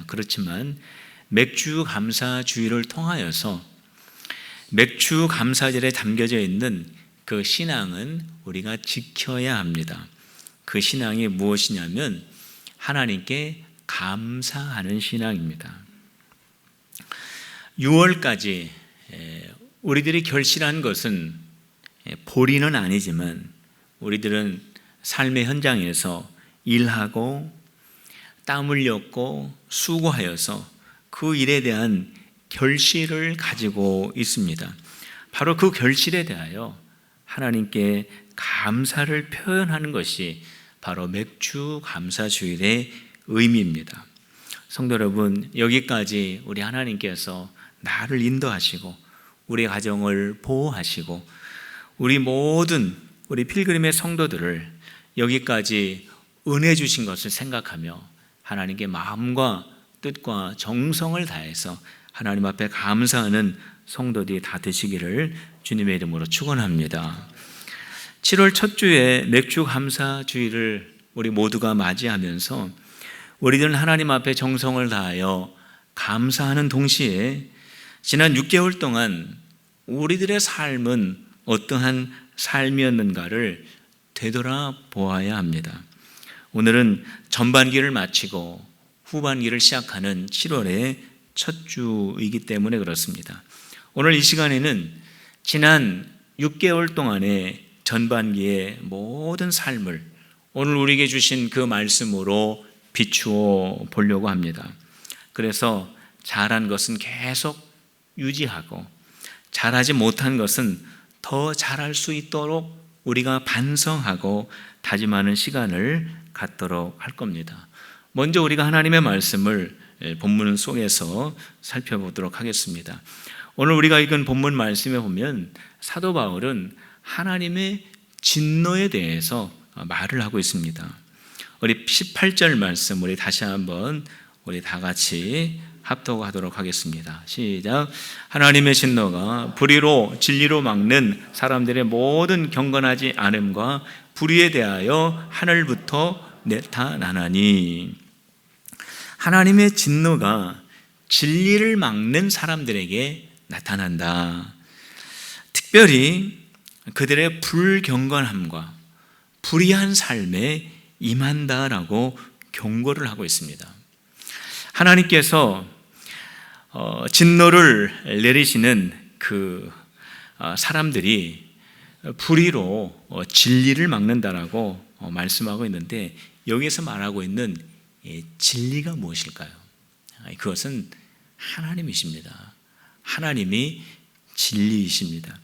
있습니다. 그렇지만 맥주 감사주의를 통하여서 맥주 감사절에 담겨져 있는 그 신앙은 우리가 지켜야 합니다. 그 신앙이 무엇이냐면 하나님께 감사하는 신앙입니다. 6월까지 우리들이 결실한 것은 보리는 아니지만 우리들은 삶의 현장에서 일하고 땀 흘렸고 수고하여서 그 일에 대한 결실을 가지고 있습니다. 바로 그 결실에 대하여 하나님께 감사를 표현하는 것이 바로 맥주 감사주일의 의미입니다. 성도 여러분, 여기까지 우리 하나님께서 나를 인도하시고 우리 가정을 보호하시고 우리 모든 우리 필그림의 성도들을 여기까지 은혜 주신 것을 생각하며 하나님께 마음과 뜻과 정성을 다해서 하나님 앞에 감사하는 성도들이 다 되시기를 주님의 이름으로 축원합니다. 7월 첫 주에 맥주 감사 주일을 우리 모두가 맞이하면서 우리들은 하나님 앞에 정성을 다하여 감사하는 동시에 지난 6개월 동안 우리들의 삶은 어떠한 삶이었는가를 되돌아보아야 합니다. 오늘은 전반기를 마치고 후반기를 시작하는 7월의 첫 주이기 때문에 그렇습니다. 오늘 이 시간에는 지난 6개월 동안의 전반기의 모든 삶을 오늘 우리에게 주신 그 말씀으로 비추어 보려고 합니다. 그래서 잘한 것은 계속 유지하고 잘하지 못한 것은 더 잘할 수 있도록 우리가 반성하고 다짐하는 시간을 갖도록 할 겁니다. 먼저 우리가 하나님의 말씀을 본문 속에서 살펴보도록 하겠습니다. 오늘 우리가 읽은 본문 말씀에 보면 사도 바울은 하나님의 진노에 대해서 말을 하고 있습니다. 우리 18절 말씀 우리 다시 한번 우리 다 같이 합독하도록 하겠습니다. 시작. 하나님의 진노가 불의로 진리로 막는 사람들의 모든 경건하지 않음과 불의에 대하여 하늘부터 나타나나니. 하나님의 진노가 진리를 막는 사람들에게 나타난다. 특별히 그들의 불경건함과 불의한 삶에 임한다라고 경고를 하고 있습니다. 하나님께서 진노를 내리시는 그 사람들이 불의로 진리를 막는다라고 말씀하고 있는데 여기에서 말하고 있는 진리가 무엇일까요? 그것은 하나님이십니다. 하나님이 진리이십니다.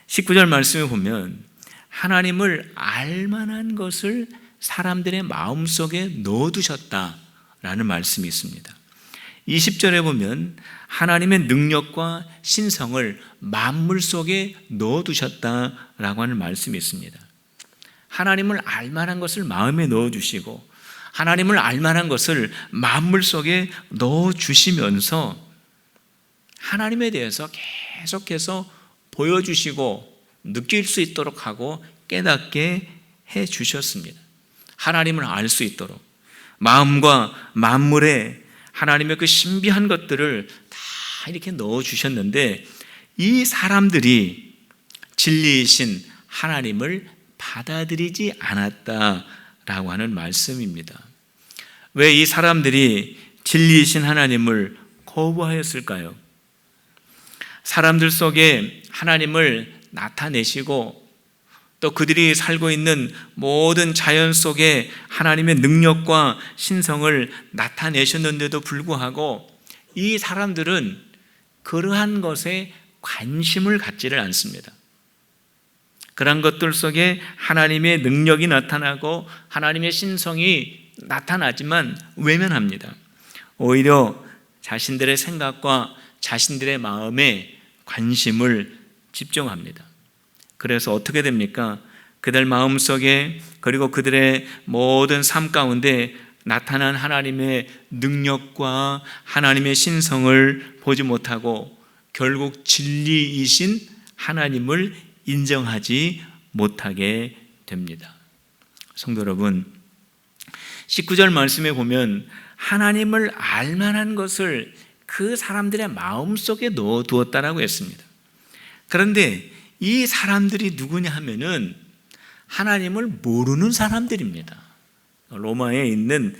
19절 말씀에 보면 하나님을 알만한 것을 사람들의 마음속에 넣어두셨다라는 말씀이 있습니다. 20절에 보면 하나님의 능력과 신성을 만물 속에 넣어두셨다라고 하는 말씀이 있습니다. 하나님을 알만한 것을 마음에 넣어주시고 하나님을 알만한 것을 만물 속에 넣어주시면서 하나님에 대해서 계속해서 보여주시고 느낄 수 있도록 하고 깨닫게 해주셨습니다. 하나님을 알 수 있도록 마음과 만물에 하나님의 그 신비한 것들을 다 이렇게 넣어주셨는데 이 사람들이 진리이신 하나님을 받아들이지 않았다라고 하는 말씀입니다. 왜 이 사람들이 진리이신 하나님을 거부하였을까요? 사람들 속에 하나님을 나타내시고 또 그들이 살고 있는 모든 자연 속에 하나님의 능력과 신성을 나타내셨는데도 불구하고 이 사람들은 그러한 것에 관심을 갖지를 않습니다. 그런 것들 속에 하나님의 능력이 나타나고 하나님의 신성이 나타나지만 외면합니다. 오히려 자신들의 생각과 자신들의 마음에 관심을 집중합니다. 그래서 어떻게 됩니까? 그들 마음속에 그리고 그들의 모든 삶 가운데 나타난 하나님의 능력과 하나님의 신성을 보지 못하고 결국 진리이신 하나님을 인정하지 못하게 됩니다. 성도 여러분, 19절 말씀에 보면 하나님을 알만한 것을 그 사람들의 마음속에 넣어두었다라고 했습니다. 그런데 이 사람들이 누구냐 하면은 하나님을 모르는 사람들입니다. 로마에 있는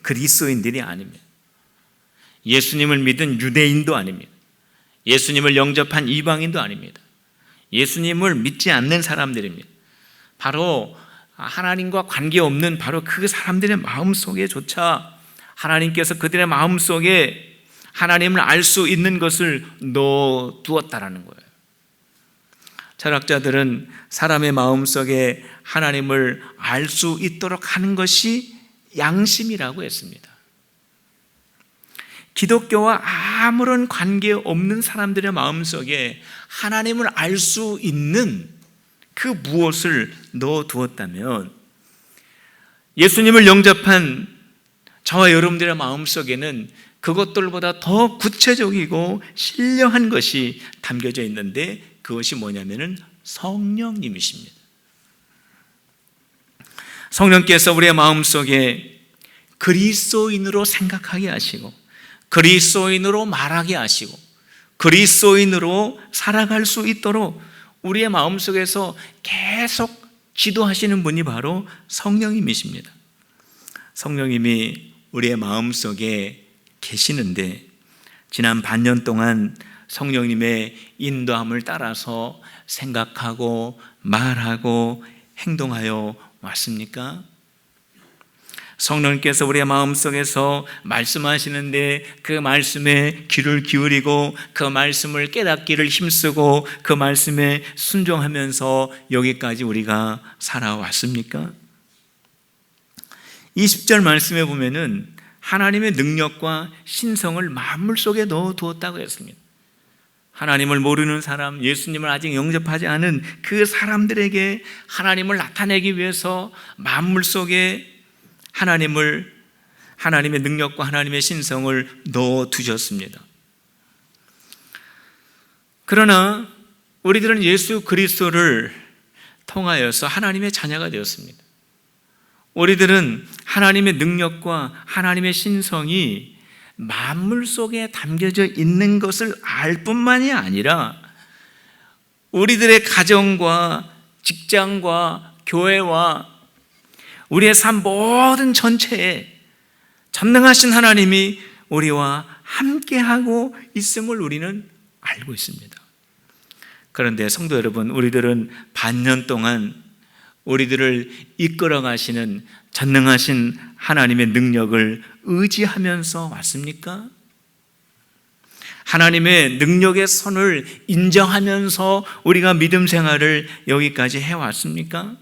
그리스도인들이 아닙니다. 예수님을 믿은 유대인도 아닙니다. 예수님을 영접한 이방인도 아닙니다. 예수님을 믿지 않는 사람들입니다. 바로 하나님과 관계없는 바로 그 사람들의 마음속에조차 하나님께서 그들의 마음속에 하나님을 알 수 있는 것을 넣어두었다라는 거예요. 철학자들은 사람의 마음속에 하나님을 알 수 있도록 하는 것이 양심이라고 했습니다. 기독교와 아무런 관계없는 사람들의 마음속에 하나님을 알 수 있는 그 무엇을 넣어두었다면 예수님을 영접한 저와 여러분들의 마음속에는 그것들보다 더 구체적이고 신령한 것이 담겨져 있는데 그것이 뭐냐면은 성령님이십니다. 성령께서 우리의 마음속에 그리스도인으로 생각하게 하시고 그리스도인으로 말하게 하시고 그리스도인으로 살아갈 수 있도록 우리의 마음속에서 계속 지도하시는 분이 바로 성령님이십니다. 성령님이 우리의 마음속에 계시는데 지난 반년 동안 성령님의 인도함을 따라서 생각하고 말하고 행동하여 왔습니까? 성령님께서 우리의 마음속에서 말씀하시는데 그 말씀에 귀를 기울이고 그 말씀을 깨닫기를 힘쓰고 그 말씀에 순종하면서 여기까지 우리가 살아왔습니까? 20절 말씀에 보면은 하나님의 능력과 신성을 만물 속에 넣어두었다고 했습니다. 하나님을 모르는 사람, 예수님을 아직 영접하지 않은 그 사람들에게 하나님을 나타내기 위해서 만물 속에 하나님의 능력과 하나님의 신성을 넣어두셨습니다. 그러나 우리들은 예수 그리스도를 통하여서 하나님의 자녀가 되었습니다. 우리들은 하나님의 능력과 하나님의 신성이 만물 속에 담겨져 있는 것을 알 뿐만이 아니라 우리들의 가정과 직장과 교회와 우리의 삶 모든 전체에 전능하신 하나님이 우리와 함께하고 있음을 우리는 알고 있습니다. 그런데 성도 여러분, 우리들은 반년 동안 우리들을 이끌어 가시는 전능하신 하나님의 능력을 의지하면서 왔습니까? 하나님의 능력의 선을 인정하면서 우리가 믿음 생활을 여기까지 해왔습니까?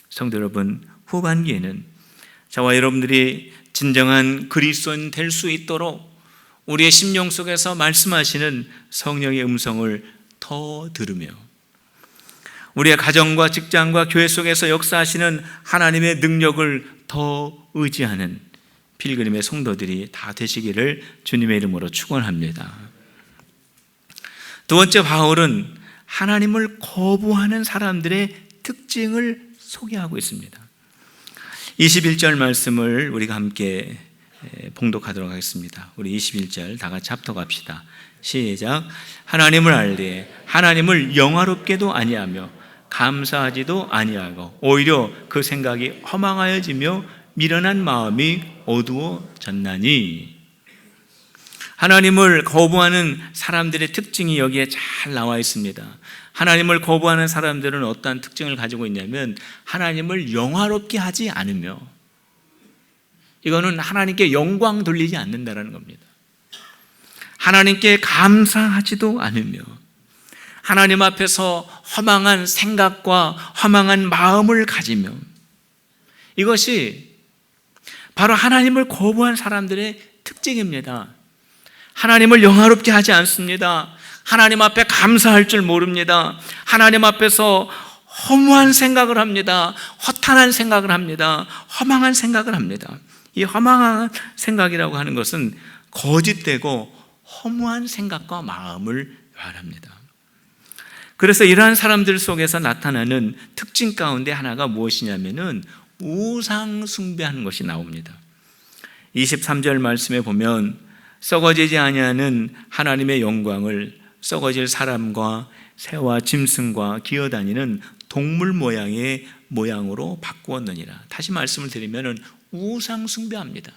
성도 여러분, 후반기에는 저와 여러분들이 진정한 그리스도인 될 수 있도록 우리의 심령 속에서 말씀하시는 성령의 음성을 더 들으며 우리의 가정과 직장과 교회 속에서 역사하시는 하나님의 능력을 더 의지하는 필그림의 성도들이 다 되시기를 주님의 이름으로 축원합니다. 두 번째, 바울은 하나님을 거부하는 사람들의 특징을 소개하고 있습니다. 21절 말씀을 우리가 함께 봉독하도록 하겠습니다. 우리 21절 다 같이 합독합시다. 시작. 하나님을 알되 하나님을 영화롭게도 아니하며 감사하지도 아니하고 오히려 그 생각이 허망하여지며 미련한 마음이 어두워졌나니. 하나님을 거부하는 사람들의 특징이 여기에 잘 나와 있습니다. 하나님을 거부하는 사람들은 어떠한 특징을 가지고 있냐면 하나님을 영화롭게 하지 않으며, 이거는 하나님께 영광 돌리지 않는다는 겁니다. 하나님께 감사하지도 않으며 하나님 앞에서 허망한 생각과 허망한 마음을 가지며, 이것이 바로 하나님을 거부한 사람들의 특징입니다. 하나님을 영화롭게 하지 않습니다. 하나님 앞에 감사할 줄 모릅니다. 하나님 앞에서 허무한 생각을 합니다. 허탄한 생각을 합니다. 허망한 생각을 합니다. 이 허망한 생각이라고 하는 것은 거짓되고 허무한 생각과 마음을 말합니다. 그래서 이러한 사람들 속에서 나타나는 특징 가운데 하나가 무엇이냐면은 우상 숭배하는 것이 나옵니다. 23절 말씀에 보면 썩어지지 아니하는 하나님의 영광을 썩어질 사람과 새와 짐승과 기어다니는 동물 모양의 모양으로 바꾸었느니라. 다시 말씀을 드리면 우상 숭배합니다.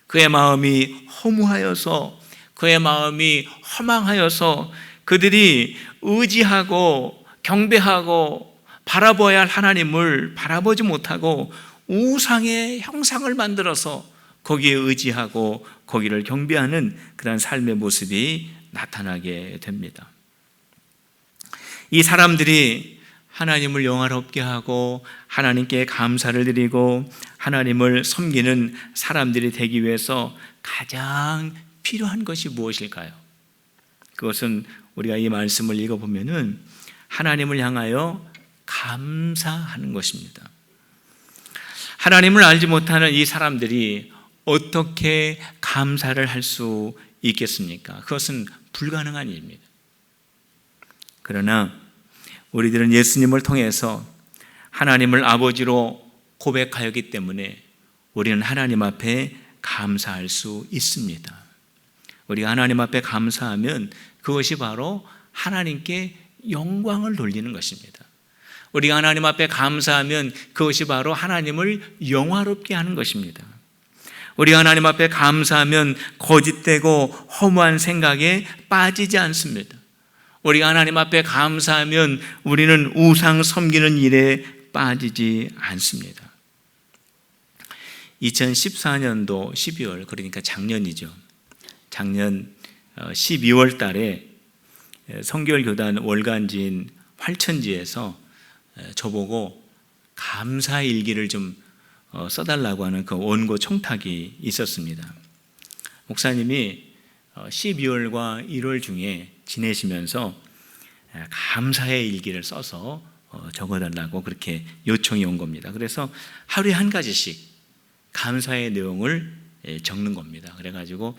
그의 마음이 허무하여서, 그의 마음이 허망하여서 그들이 의지하고 경배하고 바라보아야 할 하나님을 바라보지 못하고 우상의 형상을 만들어서 거기에 의지하고 거기를 경배하는 그런 삶의 모습이 나타나게 됩니다. 이 사람들이 하나님을 영화롭게 하고 하나님께 감사를 드리고 하나님을 섬기는 사람들이 되기 위해서 가장 필요한 것이 무엇일까요? 그것은 우리가 이 말씀을 읽어보면은 하나님을 향하여 감사하는 것입니다. 하나님을 알지 못하는 이 사람들이 어떻게 감사를 할 수 있겠습니까? 그것은 불가능한 일입니다. 그러나 우리들은 예수님을 통해서 하나님을 아버지로 고백하였기 때문에 우리는 하나님 앞에 감사할 수 있습니다. 우리가 하나님 앞에 감사하면 그것이 바로 하나님께 영광을 돌리는 것입니다. 우리가 하나님 앞에 감사하면 그것이 바로 하나님을 영화롭게 하는 것입니다. 우리가 하나님 앞에 감사하면 거짓되고 허무한 생각에 빠지지 않습니다. 우리가 하나님 앞에 감사하면 우리는 우상 섬기는 일에 빠지지 않습니다. 2014년도 12월, 그러니까 작년이죠. 작년 12월 달에 성결교단 월간지인 활천지에서 저보고 감사 일기를 좀 써달라고 하는 그 원고 청탁이 있었습니다. 목사님이 12월과 1월 중에 지내시면서 감사의 일기를 써서 적어달라고 그렇게 요청이 온 겁니다. 그래서 하루에 한 가지씩 감사의 내용을 적는 겁니다. 그래가지고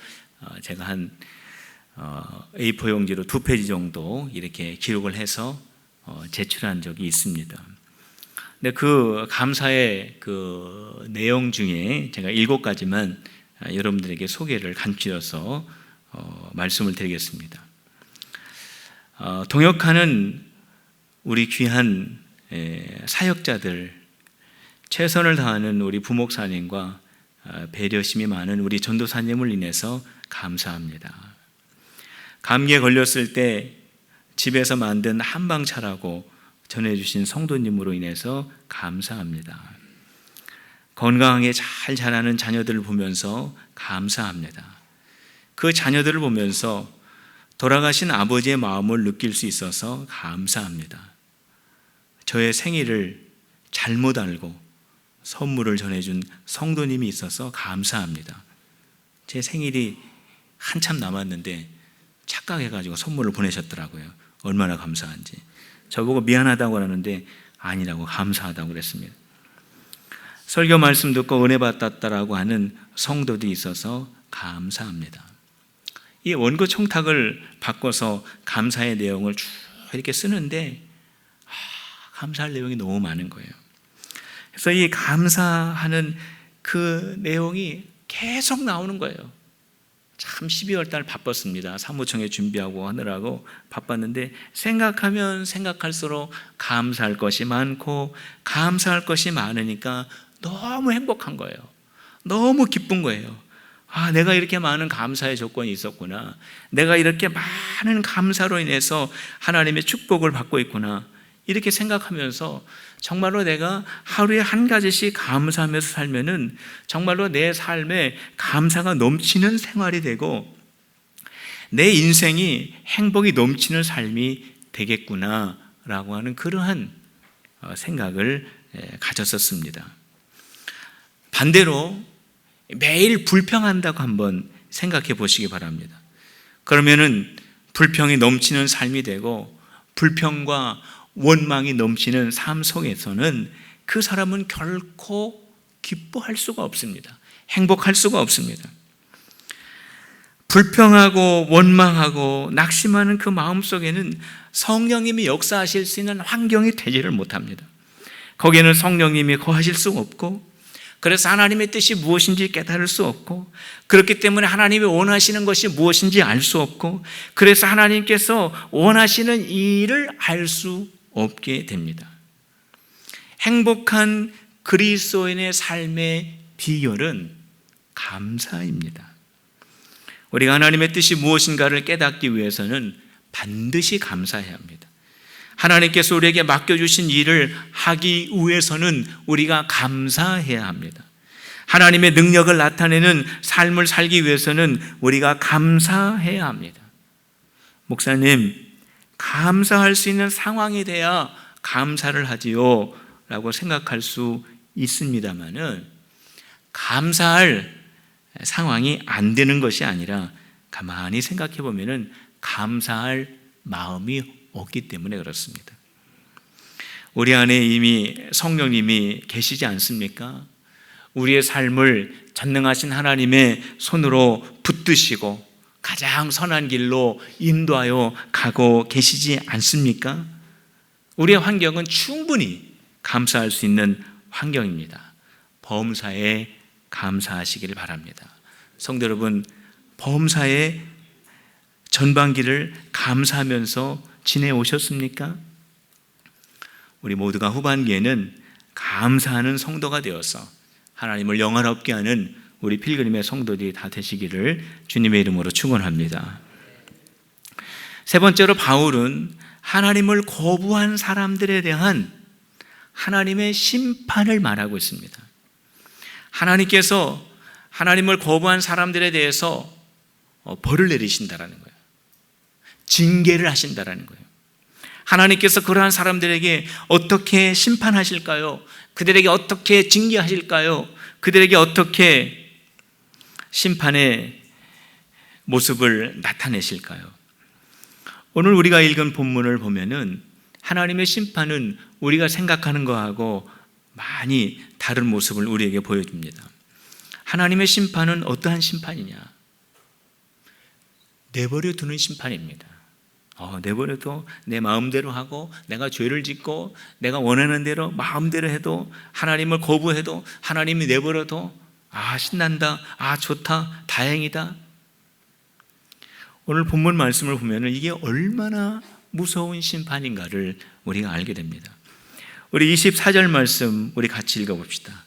제가 한 A4 용지로 2페이지 정도 이렇게 기록을 해서 제출한 적이 있습니다. 근데 그 감사의 그 내용 중에 제가 7가지만 여러분들에게 소개를 간추려서 말씀을 드리겠습니다. 동역하는 우리 귀한 사역자들, 최선을 다하는 우리 부목사님과 배려심이 많은 우리 전도사님을 인해서 감사합니다. 감기에 걸렸을 때 집에서 만든 한방차라고 전해주신 성도님으로 인해서 감사합니다. 건강하게 잘 자라는 자녀들을 보면서 감사합니다. 그 자녀들을 보면서 돌아가신 아버지의 마음을 느낄 수 있어서 감사합니다. 저의 생일을 잘못 알고 선물을 전해준 성도님이 있어서 감사합니다. 제 생일이 한참 남았는데 착각해가지고 선물을 보내셨더라고요. 얼마나 감사한지. 저보고 미안하다고 하는데 아니라고 감사하다고 그랬습니다. 설교 말씀 듣고 은혜 받았다라고 하는 성도들이 있어서 감사합니다. 이 원고 청탁을 바꿔서 감사의 내용을 쭉 이렇게 쓰는데 감사할 내용이 너무 많은 거예요. 그래서 이 감사하는 그 내용이 계속 나오는 거예요. 참 12월 달 바빴습니다. 사무총회 준비하고 하느라고 바빴는데 생각하면 생각할수록 감사할 것이 많고 감사할 것이 많으니까 너무 행복한 거예요. 너무 기쁜 거예요. 내가 이렇게 많은 감사의 조건이 있었구나. 내가 이렇게 많은 감사로 인해서 하나님의 축복을 받고 있구나. 이렇게 생각하면서 정말로 내가 하루에 한 가지씩 감사하면서 살면은 정말로 내 삶에 감사가 넘치는 생활이 되고 내 인생이 행복이 넘치는 삶이 되겠구나라고 하는 그러한 생각을 가졌었습니다. 반대로 매일 불평한다고 한번 생각해 보시기 바랍니다. 그러면은 불평이 넘치는 삶이 되고 불평과 원망이 넘치는 삶 속에서는 그 사람은 결코 기뻐할 수가 없습니다. 행복할 수가 없습니다. 불평하고 원망하고 낙심하는 그 마음 속에는 성령님이 역사하실 수 있는 환경이 되지를 못합니다. 거기에는 성령님이 거하실 수가 없고 그래서 하나님의 뜻이 무엇인지 깨달을 수 없고, 그렇기 때문에 하나님이 원하시는 것이 무엇인지 알 수 없고, 그래서 하나님께서 원하시는 일을 알 수 없게 됩니다. 행복한 그리스도인의 삶의 비결은 감사입니다. 우리가 하나님의 뜻이 무엇인가를 깨닫기 위해서는 반드시 감사해야 합니다. 하나님께서 우리에게 맡겨주신 일을 하기 위해서는 우리가 감사해야 합니다. 하나님의 능력을 나타내는 삶을 살기 위해서는 우리가 감사해야 합니다. 목사님, 감사할 수 있는 상황이 돼야 감사를 하지요 라고 생각할 수 있습니다만은, 감사할 상황이 안 되는 것이 아니라 가만히 생각해 보면은 감사할 마음이 없기 때문에 그렇습니다. 우리 안에 이미 성령님이 계시지 않습니까? 우리의 삶을 전능하신 하나님의 손으로 붙드시고 가장 선한 길로 인도하여 가고 계시지 않습니까? 우리의 환경은 충분히 감사할 수 있는 환경입니다. 범사에 감사하시기를 바랍니다. 성도 여러분, 범사에 전반기를 감사하면서 지내오셨습니까? 우리 모두가 후반기에는 감사하는 성도가 되어서 하나님을 영화롭게 하는 우리 필그림의 성도들이 다 되시기를 주님의 이름으로 축원합니다. 세 번째로 바울은 하나님을 거부한 사람들에 대한 하나님의 심판을 말하고 있습니다. 하나님께서 하나님을 거부한 사람들에 대해서 벌을 내리신다라는 거예요. 징계를 하신다라는 거예요. 하나님께서 그러한 사람들에게 어떻게 심판하실까요? 그들에게 어떻게 징계하실까요? 그들에게 어떻게 심판의 모습을 나타내실까요? 오늘 우리가 읽은 본문을 보면은 하나님의 심판은 우리가 생각하는 것하고 많이 다른 모습을 우리에게 보여줍니다. 하나님의 심판은 어떠한 심판이냐? 내버려 두는 심판입니다. 내버려도 내 마음대로 하고 내가 죄를 짓고 내가 원하는 대로 마음대로 해도, 하나님을 거부해도, 하나님이 내버려도 신난다, 좋다, 다행이다. 오늘 본문 말씀을 보면 이게 얼마나 무서운 심판인가를 우리가 알게 됩니다. 우리 24절 말씀 우리 같이 읽어봅시다.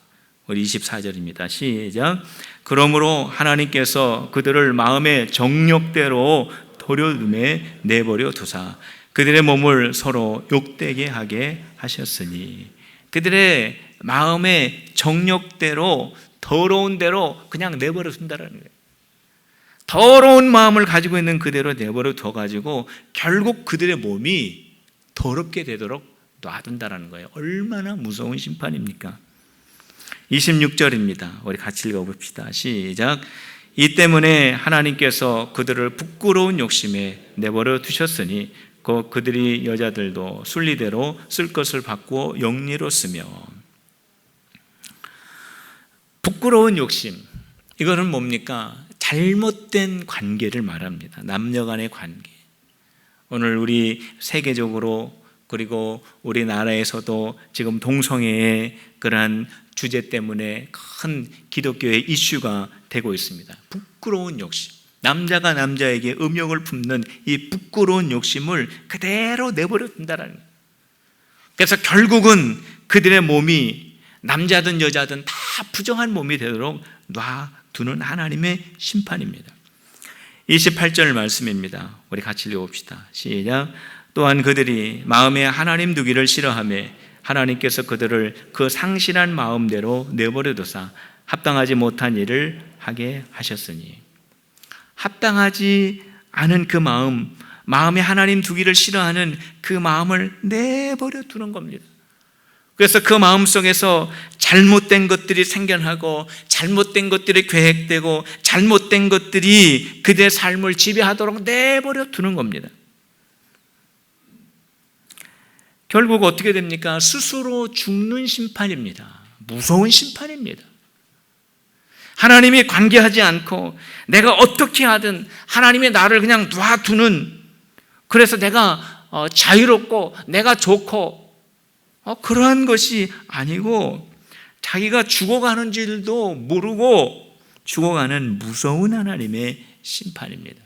우리 24절입니다. 시작. 그러므로 하나님께서 그들을 마음의 정욕대로 도려둠에 내버려 두사 그들의 몸을 서로 욕되게 하게 하셨으니, 그들의 마음의 정욕대로, 더러운 대로 그냥 내버려 둔다라는 거예요. 더러운 마음을 가지고 있는 그대로 내버려 둬가지고 결국 그들의 몸이 더럽게 되도록 놔둔다라는 거예요. 얼마나 무서운 심판입니까? 26절입니다. 우리 같이 읽어봅시다. 시작. 이 때문에 하나님께서 그들을 부끄러운 욕심에 내버려 두셨으니 곧 그들이 여자들도 순리대로 쓸 것을 바꾸어 영리로 쓰며. 부끄러운 욕심, 이거는 뭡니까? 잘못된 관계를 말합니다. 남녀 간의 관계. 오늘 우리 세계적으로, 그리고 우리나라에서도 지금 동성애의 그러한 주제 때문에 큰 기독교의 이슈가 되고 있습니다. 부끄러운 욕심, 남자가 남자에게 음욕을 품는 이 부끄러운 욕심을 그대로 내버려 둔다는 거예요. 그래서 결국은 그들의 몸이 남자든 여자든 다 부정한 몸이 되도록 놔두는 하나님의 심판입니다. 28절 말씀입니다. 우리 같이 읽어봅시다. 시작. 또한 그들이 마음에 하나님 두기를 싫어하며 하나님께서 그들을 그 상실한 마음대로 내버려 두사 합당하지 못한 일을 하게 하셨으니. 합당하지 않은 그 마음에 하나님 두기를 싫어하는 그 마음을 내버려 두는 겁니다. 그래서 그 마음 속에서 잘못된 것들이 생겨나고, 잘못된 것들이 계획되고, 잘못된 것들이 그들의 삶을 지배하도록 내버려 두는 겁니다. 결국 어떻게 됩니까? 스스로 죽는 심판입니다. 무서운 심판입니다. 하나님이 관계하지 않고 내가 어떻게 하든 하나님이 나를 그냥 놔두는, 그래서 내가 자유롭고 내가 좋고 그러한 것이 아니고, 자기가 죽어가는 줄도 모르고 죽어가는 무서운 하나님의 심판입니다.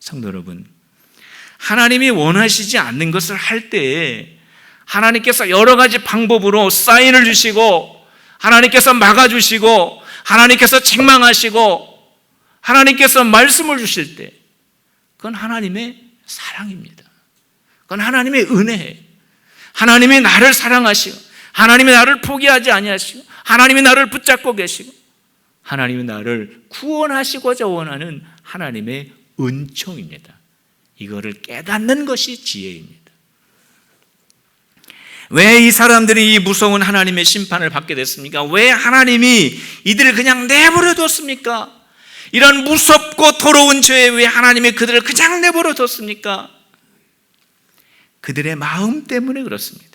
성도 여러분, 하나님이 원하시지 않는 것을 할 때에 하나님께서 여러 가지 방법으로 사인을 주시고, 하나님께서 막아주시고, 하나님께서 책망하시고, 하나님께서 말씀을 주실 때, 그건 하나님의 사랑입니다. 그건 하나님의 은혜예요. 하나님이 나를 사랑하시고, 하나님이 나를 포기하지 아니하시고, 하나님이 나를 붙잡고 계시고, 하나님이 나를 구원하시고자 원하는 하나님의 은총입니다. 이거를 깨닫는 것이 지혜입니다. 왜 이 사람들이 이 무서운 하나님의 심판을 받게 됐습니까? 왜 하나님이 이들을 그냥 내버려 뒀습니까? 이런 무섭고 더러운 죄에 왜 하나님이 그들을 그냥 내버려 뒀습니까? 그들의 마음 때문에 그렇습니다.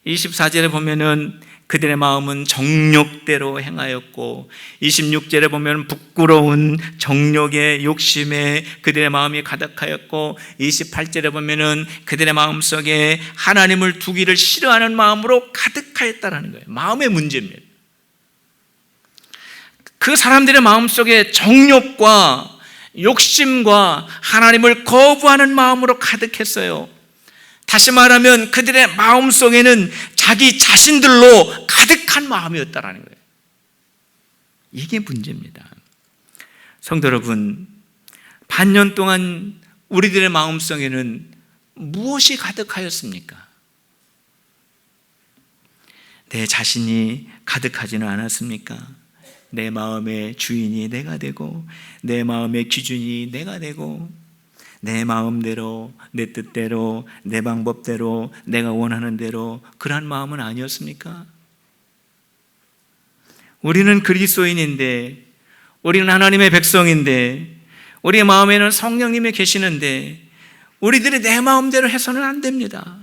24절에 보면은 그들의 마음은 정욕대로 행하였고, 26절에 보면 부끄러운 정욕의 욕심에 그들의 마음이 가득하였고, 28절에 보면은 그들의 마음속에 하나님을 두기를 싫어하는 마음으로 가득하였다라는 거예요. 마음의 문제입니다. 그 사람들의 마음속에 정욕과 욕심과 하나님을 거부하는 마음으로 가득했어요. 다시 말하면 그들의 마음속에는 자기 자신들로 가득한 마음이었다라는 거예요. 이게 문제입니다. 성도 여러분, 반년 동안 우리들의 마음속에는 무엇이 가득하였습니까? 내 자신이 가득하지는 않았습니까? 내 마음의 주인이 내가 되고, 내 마음의 기준이 내가 되고, 내 마음대로, 내 뜻대로, 내 방법대로, 내가 원하는 대로, 그러한 마음은 아니었습니까? 우리는 그리스도인인데, 우리는 하나님의 백성인데, 우리의 마음에는 성령님이 계시는데, 우리들이 내 마음대로 해서는 안 됩니다.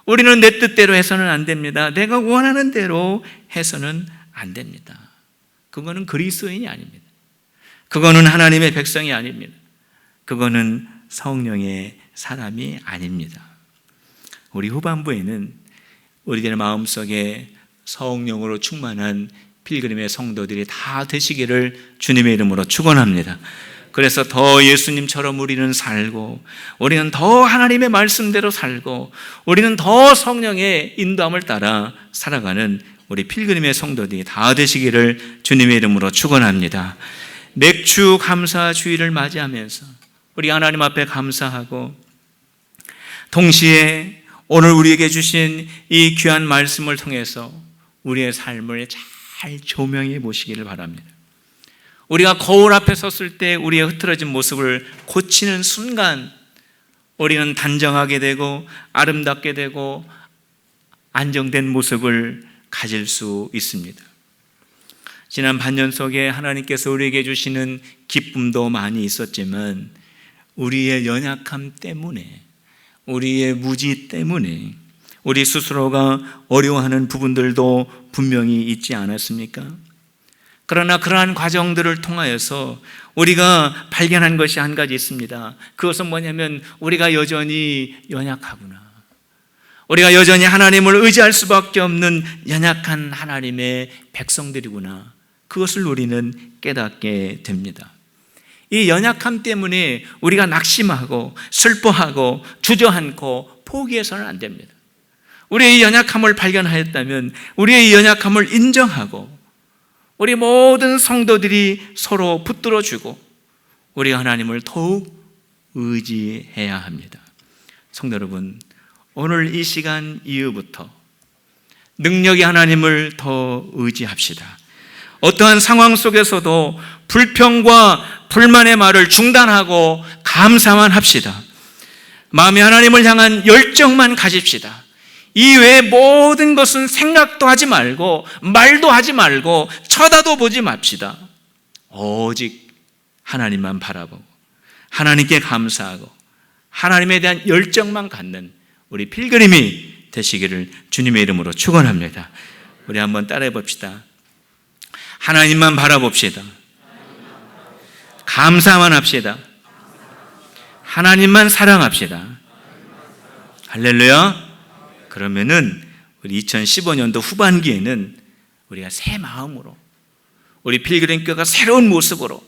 우리는 내 뜻대로 해서는 안 됩니다. 내가 원하는 대로 해서는 안 됩니다. 그거는 그리스도인이 아닙니다. 그거는 하나님의 백성이 아닙니다. 그거는 성령의 사람이 아닙니다. 우리 후반부에는 우리들의 마음속에 성령으로 충만한 필그림의 성도들이 다 되시기를 주님의 이름으로 축원합니다. 그래서 더 예수님처럼 우리는 살고, 우리는 더 하나님의 말씀대로 살고, 우리는 더 성령의 인도함을 따라 살아가는 우리 필그림의 성도들이 다 되시기를 주님의 이름으로 축원합니다. 맥주 감사 주일을 맞이하면서 우리 하나님 앞에 감사하고, 동시에 오늘 우리에게 주신 이 귀한 말씀을 통해서 우리의 삶을 잘 조명해 보시기를 바랍니다. 우리가 거울 앞에 섰을 때 우리의 흐트러진 모습을 고치는 순간 우리는 단정하게 되고 아름답게 되고 안정된 모습을 가질 수 있습니다. 지난 반년 속에 하나님께서 우리에게 주시는 기쁨도 많이 있었지만, 우리의 연약함 때문에, 우리의 무지 때문에 우리 스스로가 어려워하는 부분들도 분명히 있지 않았습니까? 그러나 그러한 과정들을 통하여서 우리가 발견한 것이 한 가지 있습니다. 그것은 뭐냐면, 우리가 여전히 연약하구나. 우리가 여전히 하나님을 의지할 수밖에 없는 연약한 하나님의 백성들이구나. 그것을 우리는 깨닫게 됩니다. 이 연약함 때문에 우리가 낙심하고 슬퍼하고 주저앉고 포기해서는 안 됩니다. 우리의 이 연약함을 발견하였다면 우리의 이 연약함을 인정하고, 우리 모든 성도들이 서로 붙들어주고 우리가 하나님을 더욱 의지해야 합니다. 성도 여러분, 오늘 이 시간 이후부터 능력의 하나님을 더 의지합시다. 어떠한 상황 속에서도 불평과 불만의 말을 중단하고 감사만 합시다. 마음이 하나님을 향한 열정만 가집시다. 이 외의 모든 것은 생각도 하지 말고 말도 하지 말고 쳐다도 보지 맙시다. 오직 하나님만 바라보고 하나님께 감사하고 하나님에 대한 열정만 갖는 우리 필그림이 되시기를 주님의 이름으로 축원합니다. 우리 한번 따라해 봅시다. 하나님만 바라봅시다. 감사만 합시다. 하나님만 사랑합시다. 할렐루야. 그러면은 우리 2015년도 후반기에는 우리가 새 마음으로, 우리 필그림교가 새로운 모습으로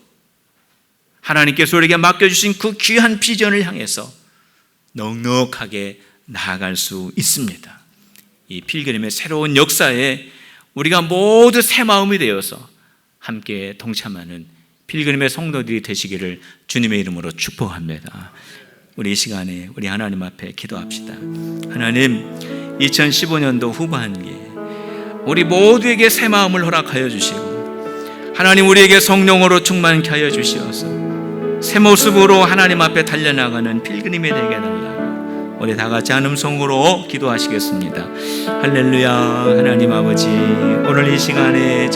하나님께서 우리에게 맡겨주신 그 귀한 비전을 향해서 넉넉하게 나아갈 수 있습니다. 이 필그림의 새로운 역사에 우리가 모두 새 마음이 되어서 함께 동참하는 필그림의 성도들이 되시기를 주님의 이름으로 축복합니다. 우리 이 시간에 우리 하나님 앞에 기도합시다. 하나님, 2015년도 후반기에 우리 모두에게 새 마음을 허락하여 주시고 하나님 우리에게 성령으로 충만케 하여 주시어서 새 모습으로 하나님 앞에 달려나가는 필그림이 되게 해달라고 우리 다 같이 한 음성으로 기도하시겠습니다. 할렐루야. 하나님 아버지, 오늘 이 시간에